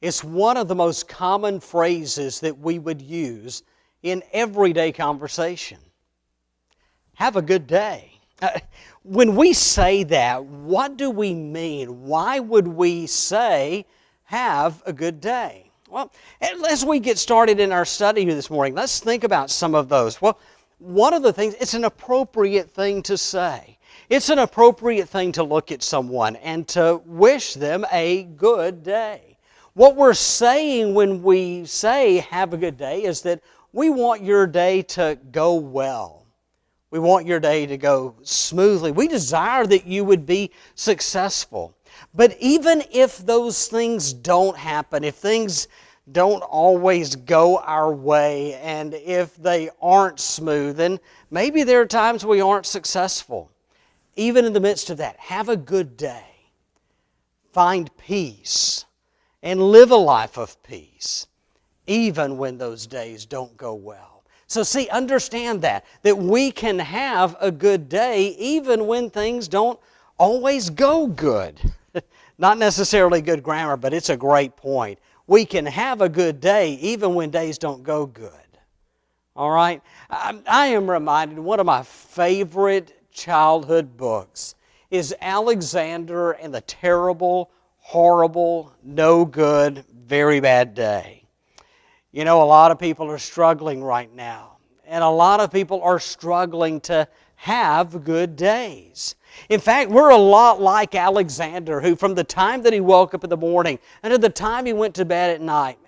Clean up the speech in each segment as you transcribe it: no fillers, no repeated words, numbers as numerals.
It's one of the most common phrases that we would use in everyday conversation. Have a good day. When we say that, what do we mean? Why would we say, have a good day? Well, as we get started in our study here this morning, let's think about some of those. Well, one of the things, it's an appropriate thing to say. It's an appropriate thing to look at someone and to wish them a good day. What we're saying when we say have a good day is that we want your day to go well. We want your day to go smoothly. We desire that you would be successful. But even if those things don't happen, if things don't always go our way, and if they aren't smooth, then maybe there are times we aren't successful. Even in the midst of that, have a good day. Find peace and live a life of peace, even when those days don't go well. So see, understand that we can have a good day even when things don't always go good. Not necessarily good grammar, but it's a great point. We can have a good day even when days don't go good. All right? I am reminded, one of my favorite childhood books is Alexander and the Terrible, Horrible, No Good, Very Bad Day. You know, a lot of people are struggling right now, and a lot of people are struggling to have good days. In fact, we're a lot like Alexander, who from the time that he woke up in the morning and to the time he went to bed at night,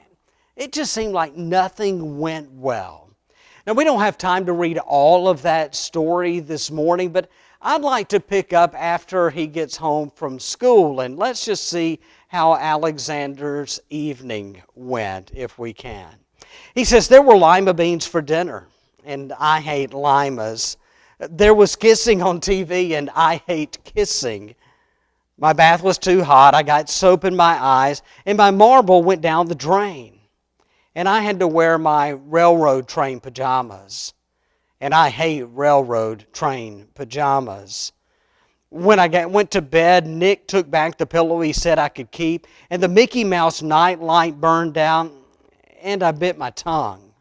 it just seemed like nothing went well. Now, we don't have time to read all of that story this morning, but I'd like to pick up after he gets home from school, and let's just see how Alexander's evening went, if we can. He says, there were lima beans for dinner, and I hate limas. There was kissing on TV, and I hate kissing. My bath was too hot, I got soap in my eyes, and my marble went down the drain. And I had to wear my railroad train pajamas. And I hate railroad train pajamas. When I went to bed, Nick took back the pillow he said I could keep, and the Mickey Mouse night light burned down, and I bit my tongue.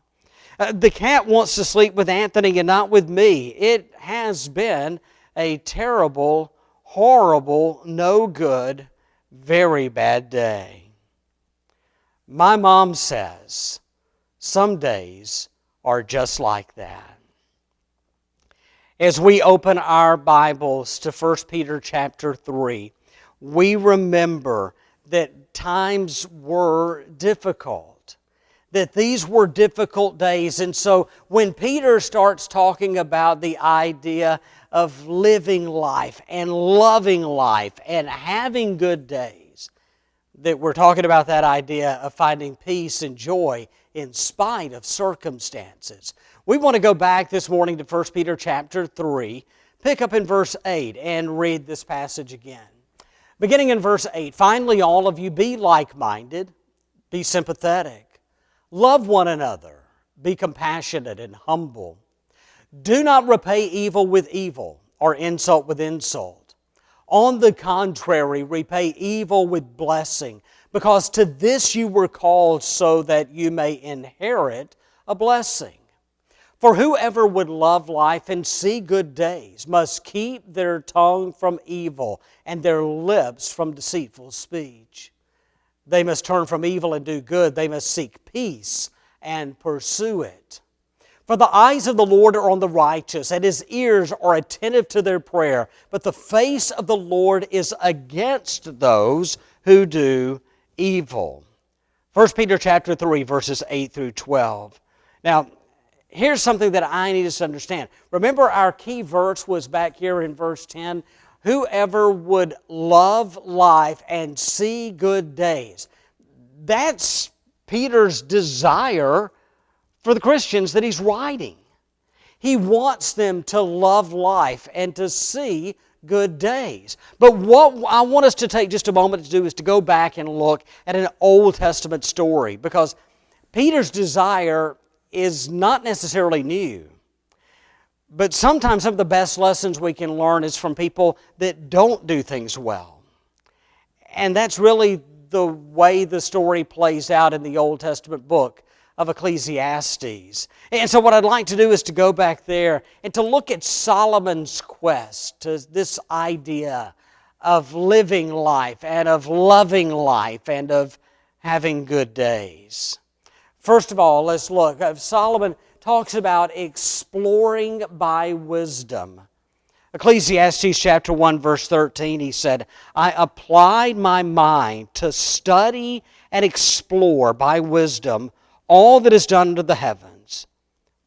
The cat wants to sleep with Anthony and not with me. It has been a terrible, horrible, no good, very bad day. My mom says some days are just like that. As we open our Bibles to 1 Peter chapter 3, we remember that times were difficult, that these were difficult days. And so when Peter starts talking about the idea of living life and loving life and having good days, that we're talking about that idea of finding peace and joy in spite of circumstances. We want to go back this morning to 1 Peter chapter 3, pick up in verse 8 and read this passage again. Beginning in verse 8, finally all of you be like-minded, be sympathetic, love one another, be compassionate and humble. Do not repay evil with evil or insult with insult. On the contrary, repay evil with blessing, because to this you were called so that you may inherit a blessing. For whoever would love life and see good days must keep their tongue from evil and their lips from deceitful speech. They must turn from evil and do good. They must seek peace and pursue it. For the eyes of the Lord are on the righteous, and His ears are attentive to their prayer. But the face of the Lord is against those who do evil. 1 Peter chapter 3, verses 8 through 12. Now, here's something that I need us to understand. Remember, our key verse was back here in verse 10. Whoever would love life and see good days. That's Peter's desire for the Christians that he's writing. He wants them to love life and to see good days. But what I want us to take just a moment to do is to go back and look at an Old Testament story, because Peter's desire is not necessarily new. But sometimes some of the best lessons we can learn is from people that don't do things well. And that's really the way the story plays out in the Old Testament book of Ecclesiastes. And so what I'd like to do is to go back there and to look at Solomon's quest to this idea of living life and of loving life and of having good days. First of all, let's look. Solomon talks about exploring by wisdom. Ecclesiastes chapter 1, verse 13, he said, I applied my mind to study and explore by wisdom all that is done under the heavens.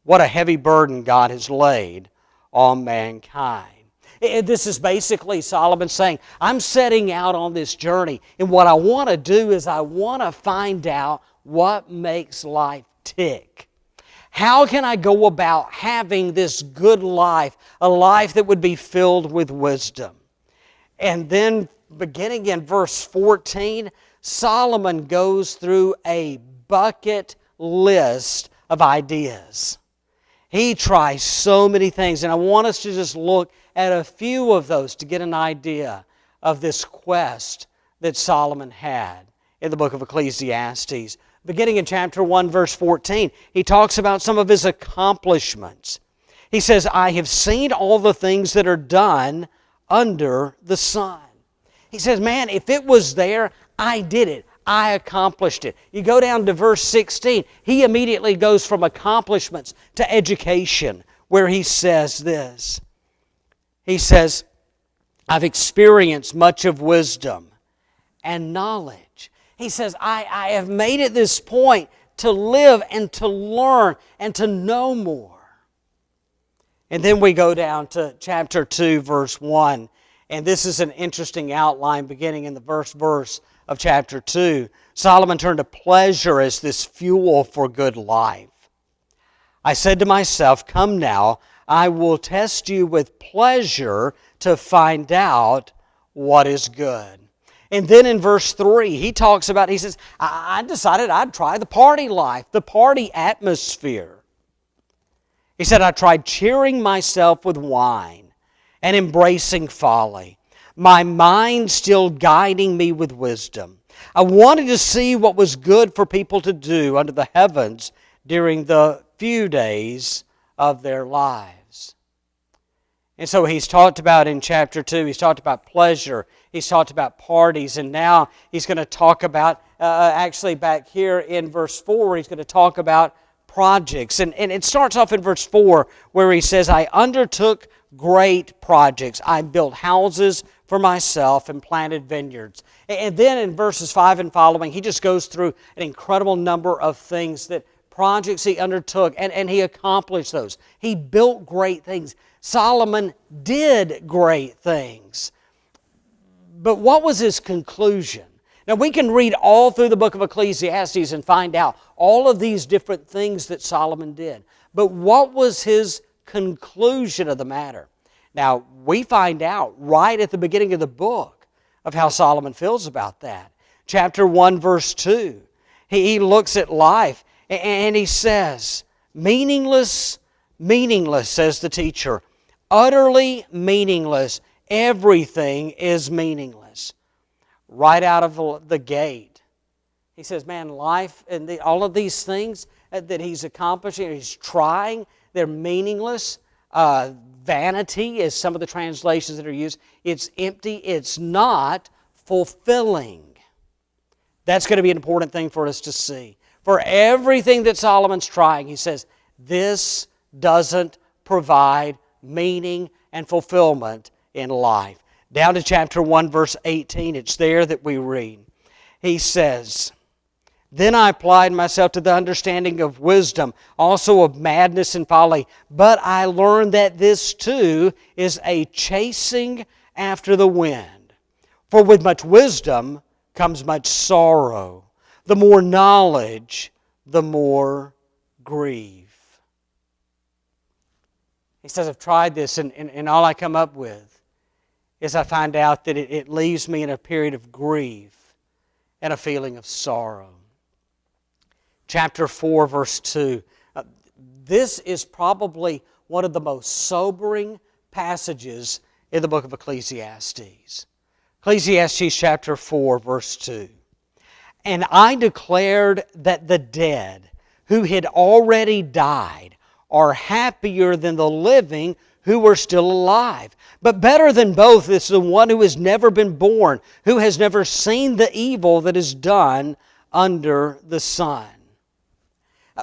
What a heavy burden God has laid on mankind. This is basically Solomon saying, I'm setting out on this journey, and what I want to do is I want to find out what makes life tick. How can I go about having this good life, a life that would be filled with wisdom? And then beginning in verse 14, Solomon goes through a bucket list of ideas. He tries so many things, and I want us to just look at a few of those to get an idea of this quest that Solomon had in the book of Ecclesiastes. Beginning in chapter 1, verse 14, he talks about some of his accomplishments. He says, I have seen all the things that are done under the sun. He says, man, if it was there, I did it. I accomplished it. You go down to verse 16, he immediately goes from accomplishments to education, where he says this. He says, I've experienced much of wisdom and knowledge. He says, I have made it this point to live and to learn and to know more. And then we go down to chapter 2, verse 1. And this is an interesting outline beginning in the first verse of chapter 2. Solomon turned to pleasure as this fuel for good life. I said to myself, come now, I will test you with pleasure to find out what is good. And then in verse 3, he talks about, he says, I decided I'd try the party life, the party atmosphere. He said, I tried cheering myself with wine and embracing folly, my mind still guiding me with wisdom. I wanted to see what was good for people to do under the heavens during the few days of their lives. And so he's talked about in chapter 2, he's talked about pleasure, he's talked about parties, and now he's going to talk about, actually back here in verse 4, he's going to talk about projects. And it starts off in verse 4 where he says, I undertook great projects. I built houses for myself and planted vineyards. And then in verses 5 and following, he just goes through an incredible number of things that projects he undertook, and he accomplished those. He built great things. Solomon did great things. But what was his conclusion? Now we can read all through the book of Ecclesiastes and find out all of these different things that Solomon did. But what was his conclusion of the matter? Now we find out right at the beginning of the book of how Solomon feels about that. Chapter 1, verse 2. He looks at life and he says, meaningless, meaningless, says the teacher. Utterly meaningless. Everything is meaningless. Right out of the gate. He says, man, life and all of these things that he's accomplishing, he's trying, they're meaningless. Vanity is some of the translations that are used. It's empty. It's not fulfilling. That's going to be an important thing for us to see. For everything that Solomon's trying, he says, this doesn't provide meaning and fulfillment in life. Down to chapter 1, verse 18, it's there that we read. He says, then I applied myself to the understanding of wisdom, also of madness and folly. But I learned that this too is a chasing after the wind. For with much wisdom comes much sorrow. The more knowledge, the more grief. He says, I've tried this, and all I come up with is I find out that it leaves me in a period of grief and a feeling of sorrow. Chapter 4, verse 2. This is probably one of the most sobering passages in the book of Ecclesiastes. Ecclesiastes chapter 4, verse 2. And I declared that the dead who had already died are happier than the living who are still alive. But better than both is the one who has never been born, who has never seen the evil that is done under the sun.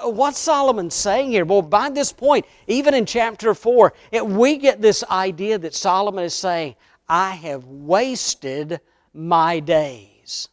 What's Solomon saying here? Well, by this point, even in chapter 4, we get this idea that Solomon is saying, I have wasted my days.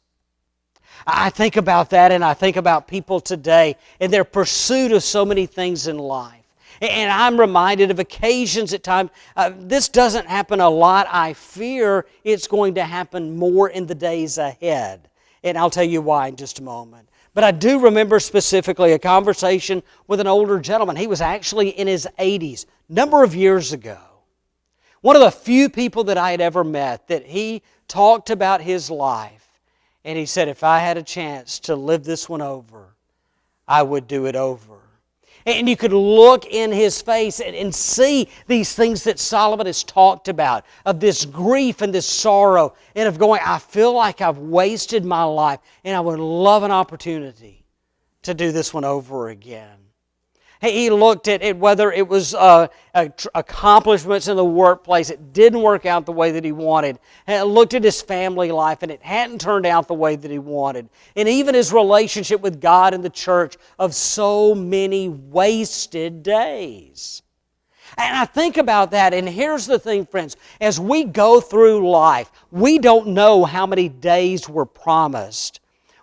I think about that, and I think about people today and their pursuit of so many things in life. And I'm reminded of occasions at times, this doesn't happen a lot. I fear it's going to happen more in the days ahead. And I'll tell you why in just a moment. But I do remember specifically a conversation with an older gentleman. He was actually in his 80s, a number of years ago. One of the few people that I had ever met that he talked about his life. And he said, if I had a chance to live this one over, I would do it over. And you could look in his face and see these things that Solomon has talked about, of this grief and this sorrow, and of going, I feel like I've wasted my life, and I would love an opportunity to do this one over again. He looked at whether it was accomplishments in the workplace. It didn't work out the way that he wanted. He looked at his family life, and it hadn't turned out the way that he wanted. And even his relationship with God and the church, of so many wasted days. And I think about that, and here's the thing, friends. As we go through life, we don't know how many days we're promised.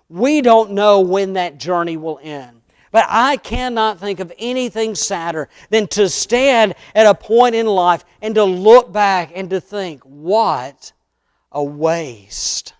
We don't know when that journey will end. But I cannot think of anything sadder than to stand at a point in life and to look back and to think, what a waste.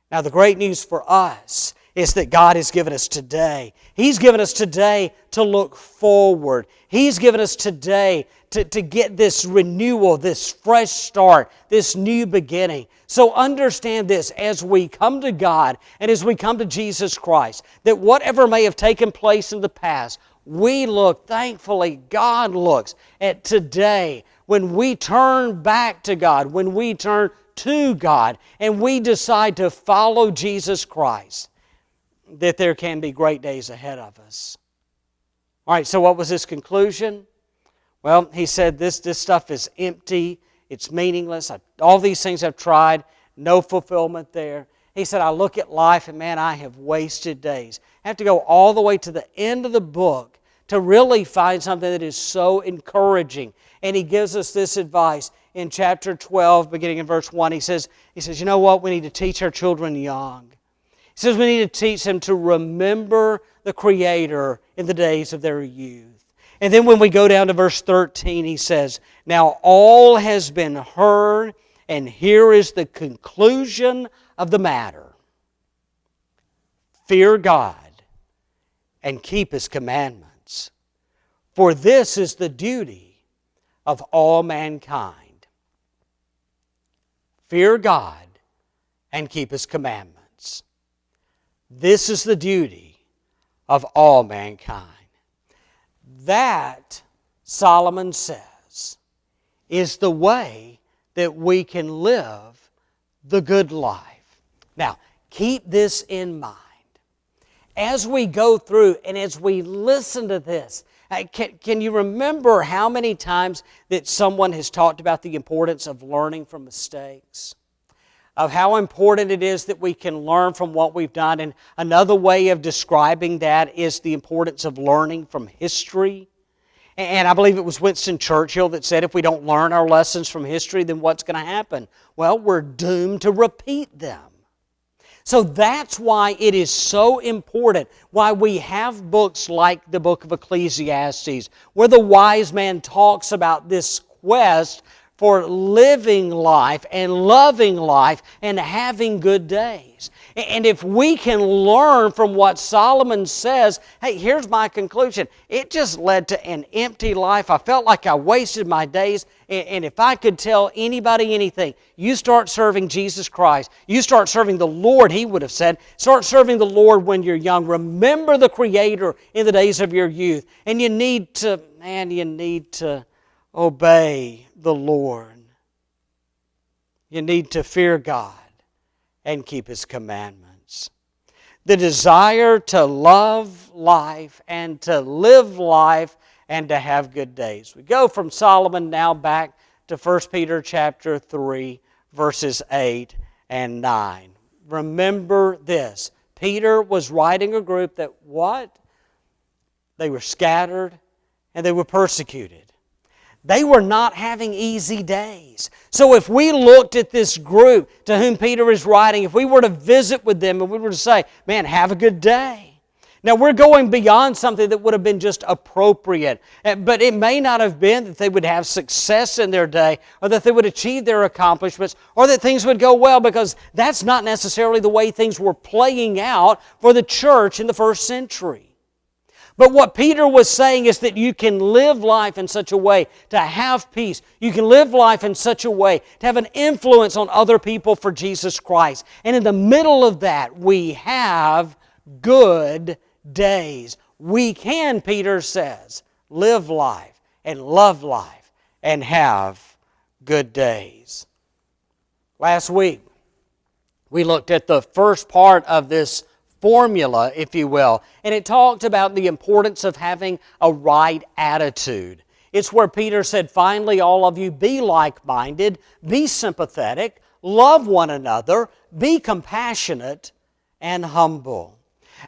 Now, the great news for us is that God has given us today. He's given us today to look forward. He's given us today to get this renewal, this fresh start, this new beginning. So understand this, as we come to God and as we come to Jesus Christ, that whatever may have taken place in the past, we look, thankfully, God looks at today when we turn back to God, when we turn to God, and we decide to follow Jesus Christ, that there can be great days ahead of us. All right, so what was his conclusion? Well, he said this stuff is empty, it's meaningless. All these things I've tried, no fulfillment there. He said, I look at life and man, I have wasted days. I have to go all the way to the end of the book to really find something that is so encouraging. And he gives us this advice in chapter 12, beginning in verse 1. He says, you know what? We need to teach our children young. He says we need to teach them to remember the Creator in the days of their youth. And then when we go down to verse 13, he says, now all has been heard, and here is the conclusion of the matter. Fear God and keep His commandments, for this is the duty of all mankind. Fear God and keep His commandments. This is the duty of all mankind. That, Solomon says, is the way that we can live the good life. Now, keep this in mind. As we go through and as we listen to this, can you remember how many times that someone has talked about the importance of learning from mistakes? Of how important it is that we can learn from what we've done. And another way of describing that is the importance of learning from history. And I believe it was Winston Churchill that said if we don't learn our lessons from history, then what's going to happen? Well, we're doomed to repeat them. So that's why it is so important, why we have books like the book of Ecclesiastes, where the wise man talks about this quest for living life and loving life and having good days. And if we can learn from what Solomon says, hey, here's my conclusion. It just led to an empty life. I felt like I wasted my days. And if I could tell anybody anything, you start serving Jesus Christ. You start serving the Lord, he would have said. Start serving the Lord when you're young. Remember the Creator in the days of your youth. And you need to obey the Lord. You need to fear God and keep His commandments. the desire to love life and to live life and to have good days. We go from Solomon now back to 1 Peter chapter 3, verses 8 and 9. Remember this. Peter was writing a group that what? They were scattered and they were persecuted. They were not having easy days. So if we looked at this group to whom Peter is writing, if we were to visit with them and we were to say, man, have a good day. Now we're going beyond something that would have been just appropriate. But it may not have been that they would have success in their day or that they would achieve their accomplishments or that things would go well, because that's not necessarily the way things were playing out for the church in the first century. But what Peter was saying is that you can live life in such a way to have peace. You can live life in such a way to have an influence on other people for Jesus Christ. And in the middle of that, we have good days. We can, Peter says, live life and love life and have good days. Last week, we looked at the first part of this formula, if you will, and it talked about the importance of having a right attitude. It's where Peter said, finally, all of you be like-minded, be sympathetic, love one another, be compassionate, and humble.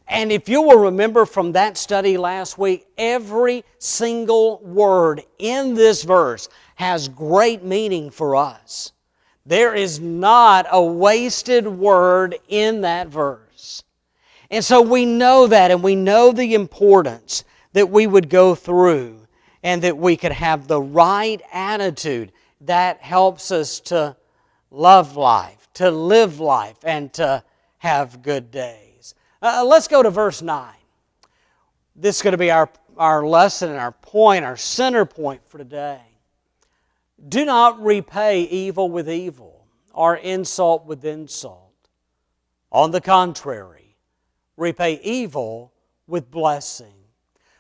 And if you will remember from that study last week, every single word in this verse has great meaning for us. There is not a wasted word in that verse. And so we know that, and we know the importance that we would go through and that we could have the right attitude that helps us to love life, to live life, and to have good days. Let's go to verse 9. This is going to be our lesson and our point, our center point for today. Do not repay evil with evil or insult with insult. On the contrary, repay evil with blessing.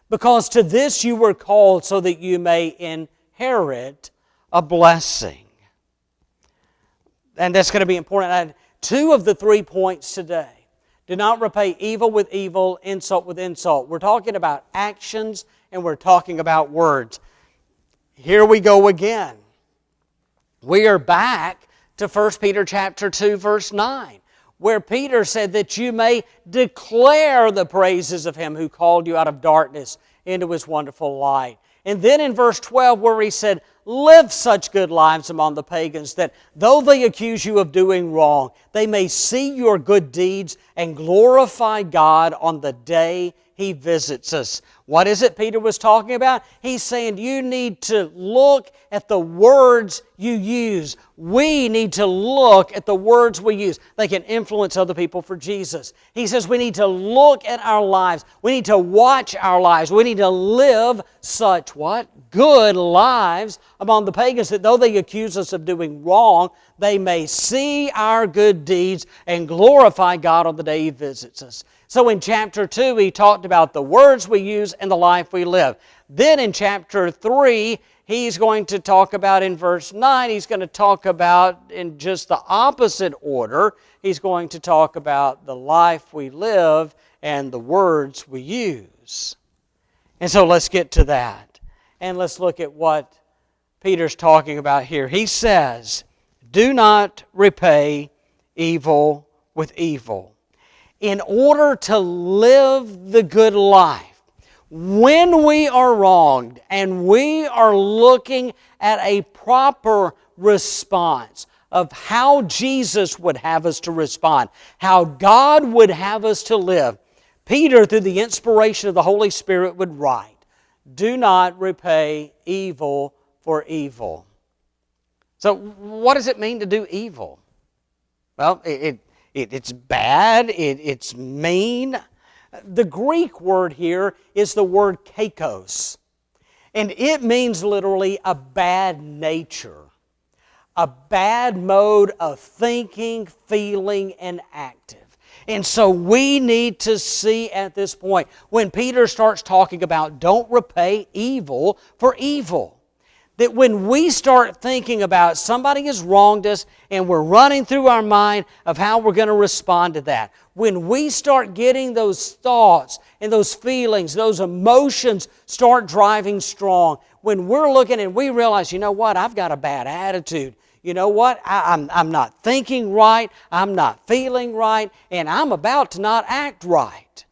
Because to this you were called, so that you may inherit a blessing. And that's going to be important. Two of the 3 points today. Do not repay evil with evil, insult with insult. We're talking about actions and we're talking about words. Here we go again. We are back to 1 Peter chapter 2, verse 9. Where Peter said that you may declare the praises of Him who called you out of darkness into His wonderful light. And then in verse 12 where He said, live such good lives among the pagans that though they accuse you of doing wrong, they may see your good deeds and glorify God on the day He visits us. What is it Peter was talking about? He's saying you need to look at the words you use. We need to look at the words we use. They can influence other people for Jesus. He says we need to look at our lives. We need to watch our lives. We need to live such, what? Good lives among the pagans, that though they accuse us of doing wrong, they may see our good deeds and glorify God on the day He visits us. So in chapter 2, he talked about the words we use and the life we live. Then in chapter 3, he's going to talk about in verse 9, he's going to talk about in just the opposite order. He's going to talk about the life we live and the words we use. And so let's get to that. And let's look at what Peter's talking about here. He says, do not repay evil with evil. In order to live the good life, when we are wronged and we are looking at a proper response of how Jesus would have us to respond, how God would have us to live, Peter, through the inspiration of the Holy Spirit, would write, do not repay evil for evil. So what does it mean to do evil? Well, it's bad, it's mean. The Greek word here is the word kakos. And it means literally a bad nature, a bad mode of thinking, feeling, and active. And so we need to see at this point, when Peter starts talking about don't repay evil for evil, That when we start thinking about somebody has wronged us and we're running through our mind of how we're going to respond to that, when we start getting those thoughts and those feelings, those emotions start driving strong, when we're looking and we realize, you know what, I've got a bad attitude. You know what, I'm not thinking right, I'm not feeling right, and I'm about to not act right.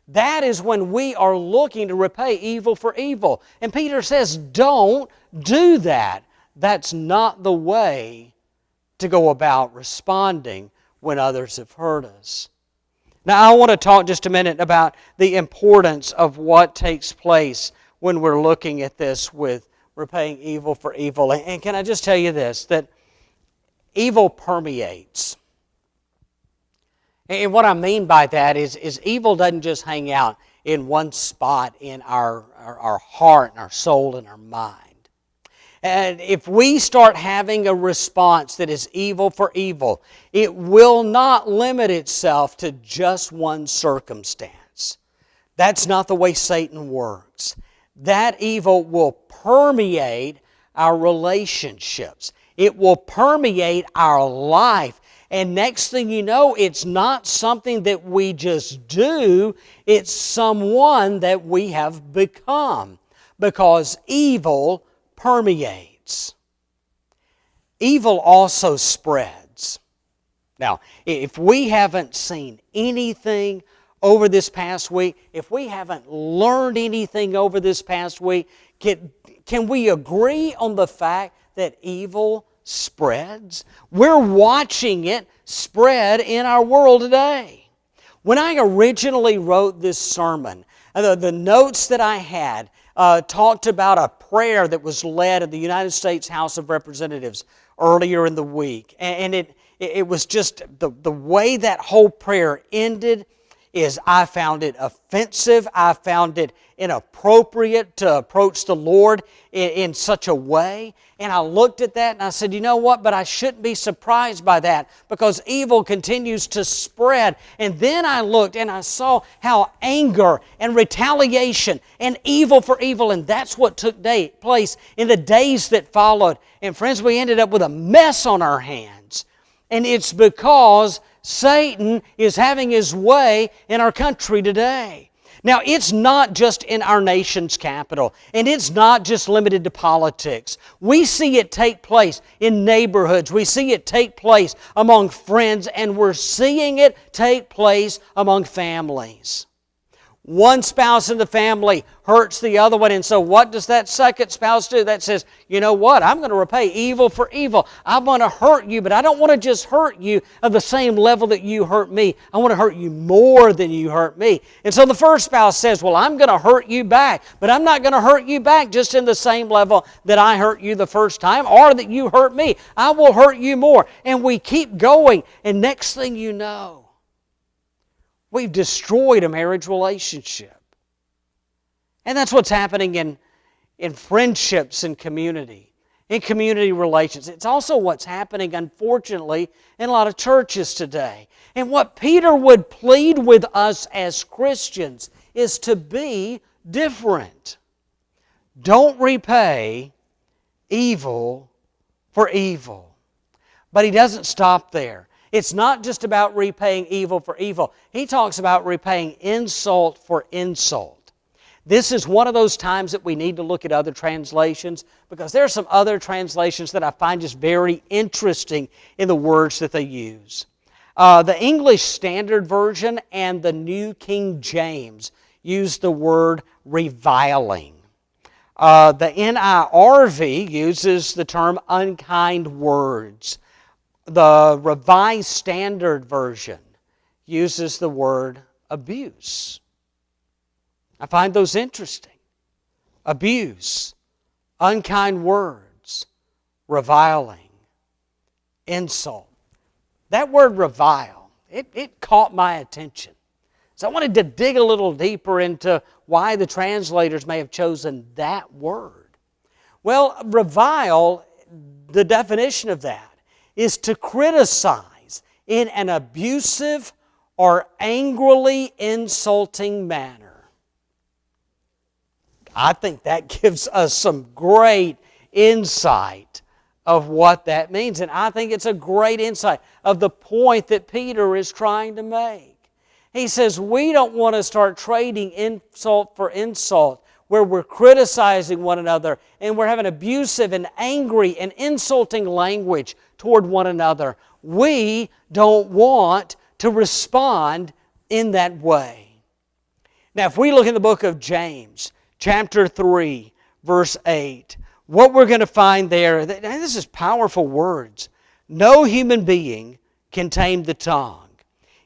That is when we are looking to repay evil for evil. And Peter says, don't do that. That's not the way to go about responding when others have hurt us. Now, I want to talk just a minute about the importance of what takes place when we're looking at this with repaying evil for evil. And can I just tell you this, that evil permeates. And what I mean by that is evil doesn't just hang out in one spot in our heart and our soul and our mind. And if we start having a response that is evil for evil, it will not limit itself to just one circumstance. That's not the way Satan works. That evil will permeate our relationships. It will permeate our life. And next thing you know, it's not something that we just do, it's someone that we have become. Because evil permeates. Evil also spreads. Now, if we haven't seen anything over this past week, if we haven't learned anything over this past week, can we agree on the fact that evil spreads? We're watching it spread in our world today. When I originally wrote this sermon, the notes that I had talked about a prayer that was led in the United States House of Representatives earlier in the week. And it was just the way that whole prayer ended is I found it offensive. I found it inappropriate to approach the Lord in such a way. And I looked at that and I said, you know what, but I shouldn't be surprised by that because evil continues to spread. And then I looked and I saw how anger and retaliation and evil for evil, and that's what took place in the days that followed. And friends, we ended up with a mess on our hands. And it's because Satan is having his way in our country today. Now, it's not just in our nation's capital, and it's not just limited to politics. We see it take place in neighborhoods. We see it take place among friends, and we're seeing it take place among families. One spouse in the family hurts the other one, and so what does that second spouse do? That says, you know what, I'm going to repay evil for evil. I'm going to hurt you, but I don't want to just hurt you of the same level that you hurt me. I want to hurt you more than you hurt me. And so the first spouse says, well, I'm going to hurt you back, but I'm not going to hurt you back just in the same level that I hurt you the first time or that you hurt me. I will hurt you more. And we keep going, and next thing you know, we've destroyed a marriage relationship. And that's what's happening in friendships and community, in community relations. It's also what's happening, unfortunately, in a lot of churches today. And what Peter would plead with us as Christians is to be different. Don't repay evil for evil. But he doesn't stop there. It's not just about repaying evil for evil. He talks about repaying insult for insult. This is one of those times that we need to look at other translations because there are some other translations that I find just very interesting in the words that they use. The English Standard Version and the New King James use the word reviling. The NIRV uses the term unkind words. The Revised Standard Version uses the word abuse. I find those interesting. Abuse, unkind words, reviling, insult. That word revile, it caught my attention. So I wanted to dig a little deeper into why the translators may have chosen that word. Well, revile, the definition of that, is to criticize in an abusive or angrily insulting manner. I think that gives us some great insight of what that means. And I think it's a great insight of the point that Peter is trying to make. He says we don't want to start trading insult for insult, where we're criticizing one another and we're having abusive and angry and insulting language toward one another. We don't want to respond in that way. Now, if we look in the book of James, chapter 3, verse 8, what we're going to find there, and this is powerful words. No human being can tame the tongue.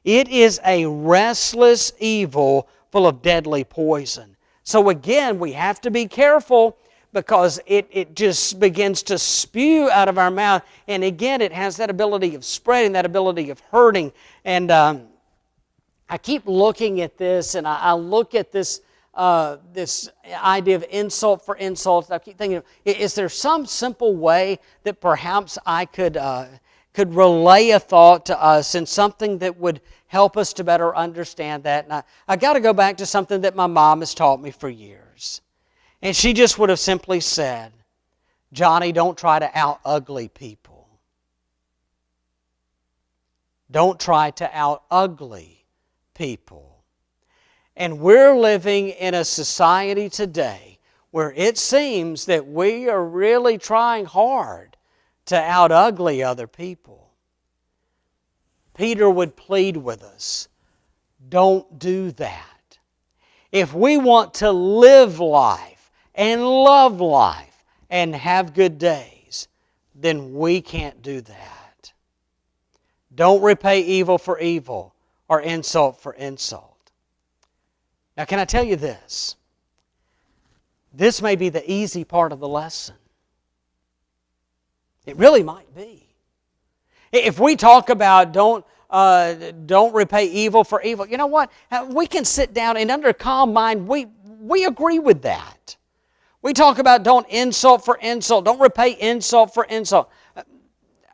It is a restless evil full of deadly poison. So again, we have to be careful because it just begins to spew out of our mouth. And again, it has that ability of spreading, that ability of hurting. And I keep looking at this, and I look at this this idea of insult for insult. I keep thinking, is there some simple way that perhaps I could relay a thought to us in something that would help us to better understand that? And I got to go back to something that my mom has taught me for years. And she just would have simply said, Johnny, don't try to out-ugly people. Don't try to out-ugly people. And we're living in a society today where it seems that we are really trying hard to out-ugly other people. Peter would plead with us, don't do that. If we want to live life and love life and have good days, then we can't do that. Don't repay evil for evil or insult for insult. Now, can I tell you this? This may be the easy part of the lesson. It really might be. If we talk about don't repay evil for evil, you know what? We can sit down and under calm mind, we agree with that. We talk about don't insult for insult, don't repay insult for insult.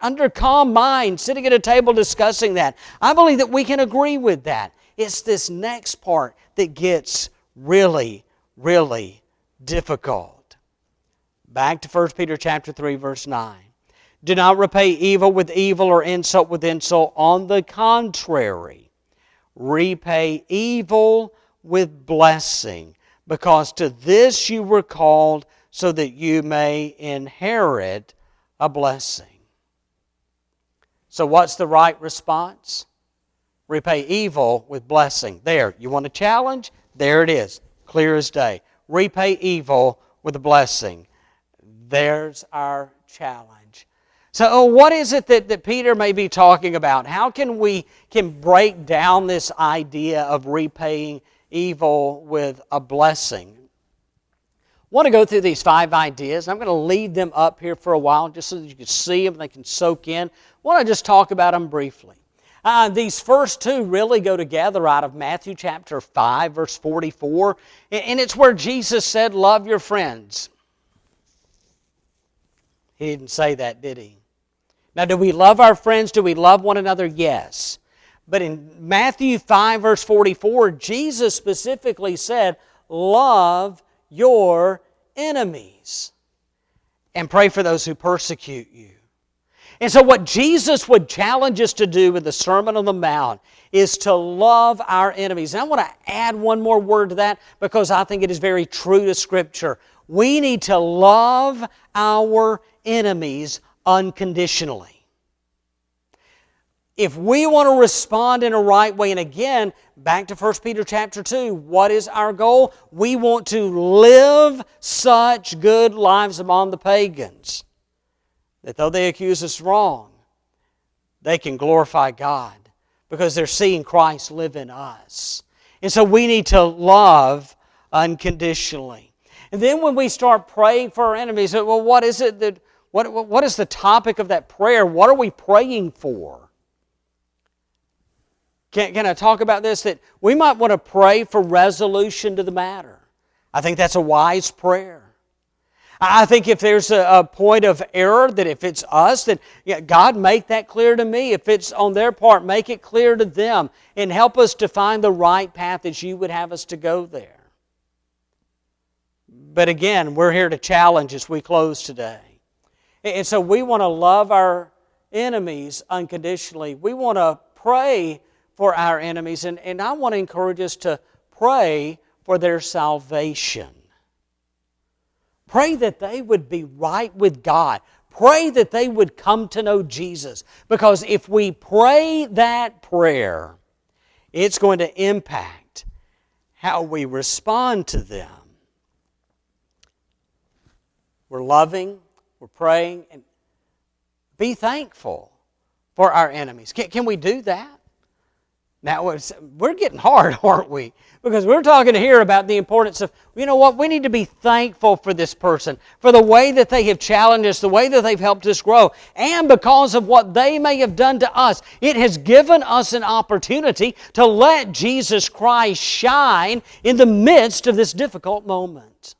Under calm mind, sitting at a table discussing that, I believe that we can agree with that. It's this next part that gets really, really difficult. Back to 1 Peter chapter 3, verse 9. Do not repay evil with evil or insult with insult. On the contrary, repay evil with blessing, because to this you were called, so that you may inherit a blessing. So what's the right response? Repay evil with blessing. There, you want a challenge? There it is, clear as day. Repay evil with a blessing. There's our challenge. So what is it that Peter may be talking about? How can we break down this idea of repaying evil with a blessing? I want to go through these 5 ideas. I'm going to leave them up here for a while just so that you can see them, they can soak in. I want to just talk about them briefly. These first 2 really go together out of Matthew chapter 5, verse 44. And it's where Jesus said, love your friends. He didn't say that, did he? Now, do we love our friends? Do we love one another? Yes. But in Matthew 5, verse 44, Jesus specifically said, love your enemies and pray for those who persecute you. And so what Jesus would challenge us to do with the Sermon on the Mount is to love our enemies. And I want to add one more word to that because I think it is very true to Scripture. We need to love our enemies unconditionally. If we want to respond in a right way, and again, back to 1 Peter chapter 2, what is our goal? We want to live such good lives among the pagans that though they accuse us wrong, they can glorify God because they're seeing Christ live in us. And so we need to love unconditionally. And then when we start praying for our enemies, well, what is it that, what is the topic of that prayer? What are we praying for? Can I talk about this? That we might want to pray for resolution to the matter. I think that's a wise prayer. I think if there's a point of error, that if it's us, that God make that clear to me. If it's on their part, make it clear to them and help us to find the right path that you would have us to go there. But again, we're here to challenge as we close today. And so we want to love our enemies unconditionally. We want to pray for our enemies. And I want to encourage us to pray for their salvation. Pray that they would be right with God. Pray that they would come to know Jesus. Because if we pray that prayer, it's going to impact how we respond to them. We're loving, we're praying, and be thankful for our enemies. Can we do that? Now, we're getting hard, aren't we? Because we're talking here about the importance of, you know what, we need to be thankful for this person, for the way that they have challenged us, the way that they've helped us grow, and because of what they may have done to us. It has given us an opportunity to let Jesus Christ shine in the midst of this difficult moment.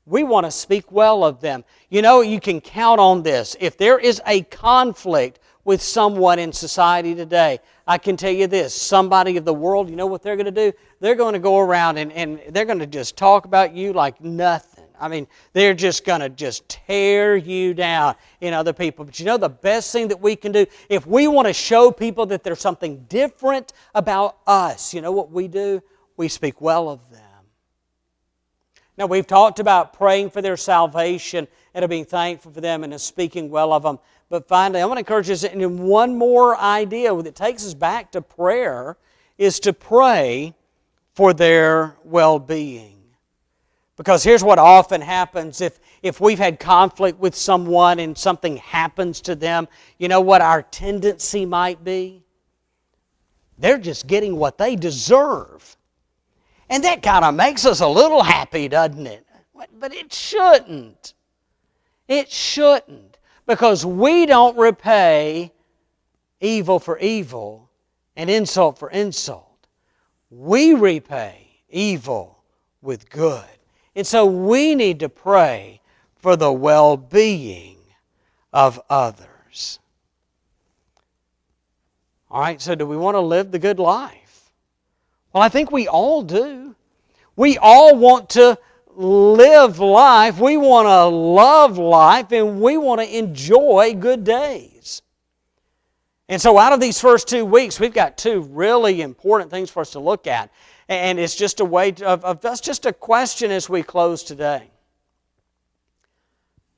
We want to speak well of them. You know, you can count on this. If there is a conflict with someone in society today, I can tell you this, somebody of the world, you know what they're going to do? They're going to go around and they're going to just talk about you like nothing. I mean, they're just going to just tear you down in other people. But you know the best thing that we can do, if we want to show people that there's something different about us, you know what we do? We speak well of them. Now, we've talked about praying for their salvation and of being thankful for them and of speaking well of them. But finally, I want to encourage us in one more idea that takes us back to prayer, is to pray for their well-being. Because here's what often happens if we've had conflict with someone and something happens to them, you know what our tendency might be? They're just getting what they deserve. And that kind of makes us a little happy, doesn't it? But it shouldn't. It shouldn't. Because we don't repay evil for evil and insult for insult. We repay evil with good. And so we need to pray for the well-being of others. All right, so do we want to live the good life? Well, I think we all do. We all want to live life. We want to love life, and we want to enjoy good days. And so out of these first 2 weeks, we've got 2 really important things for us to look at. And it's just a way of that's just a question as we close today.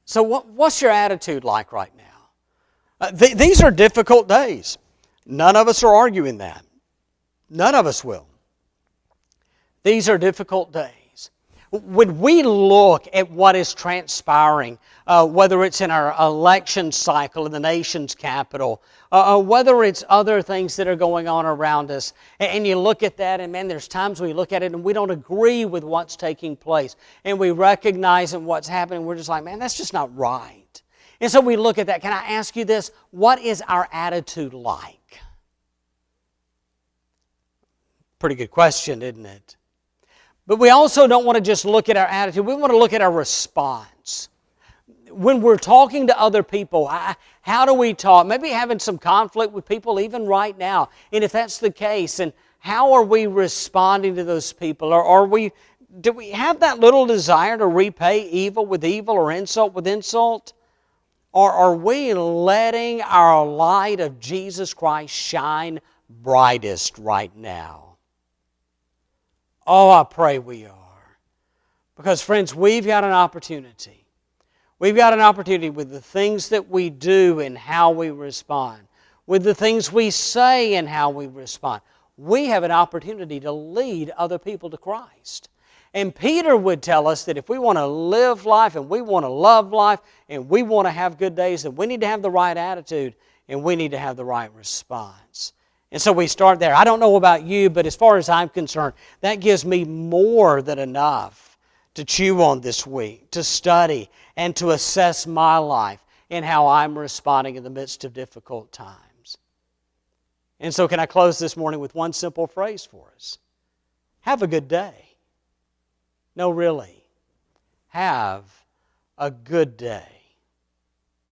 So what's your attitude like right now? These are difficult days. None of us are arguing that. None of us will. These are difficult days. When we look at what is transpiring, whether it's in our election cycle in the nation's capital, whether it's other things that are going on around us, and you look at that, and man, there's times we look at it and we don't agree with what's taking place, and we recognize what's happening, we're just like, man, that's just not right. And so we look at that. Can I ask you this? What is our attitude like? Pretty good question, isn't it? But we also don't want to just look at our attitude. We want to look at our response. When we're talking to other people, how do we talk? Maybe having some conflict with people even right now. And if that's the case, and how are we responding to those people? Or do we have that little desire to repay evil with evil or insult with insult? Or are we letting our light of Jesus Christ shine brightest right now? Oh, I pray we are. Because, friends, we've got an opportunity. We've got an opportunity with the things that we do and how we respond, with the things we say and how we respond. We have an opportunity to lead other people to Christ. And Peter would tell us that if we want to live life and we want to love life and we want to have good days, then we need to have the right attitude and we need to have the right response. And so we start there. I don't know about you, but as far as I'm concerned, that gives me more than enough to chew on this week, to study, and to assess my life and how I'm responding in the midst of difficult times. And so can I close this morning with one simple phrase for us? Have a good day. No, really. Have a good day.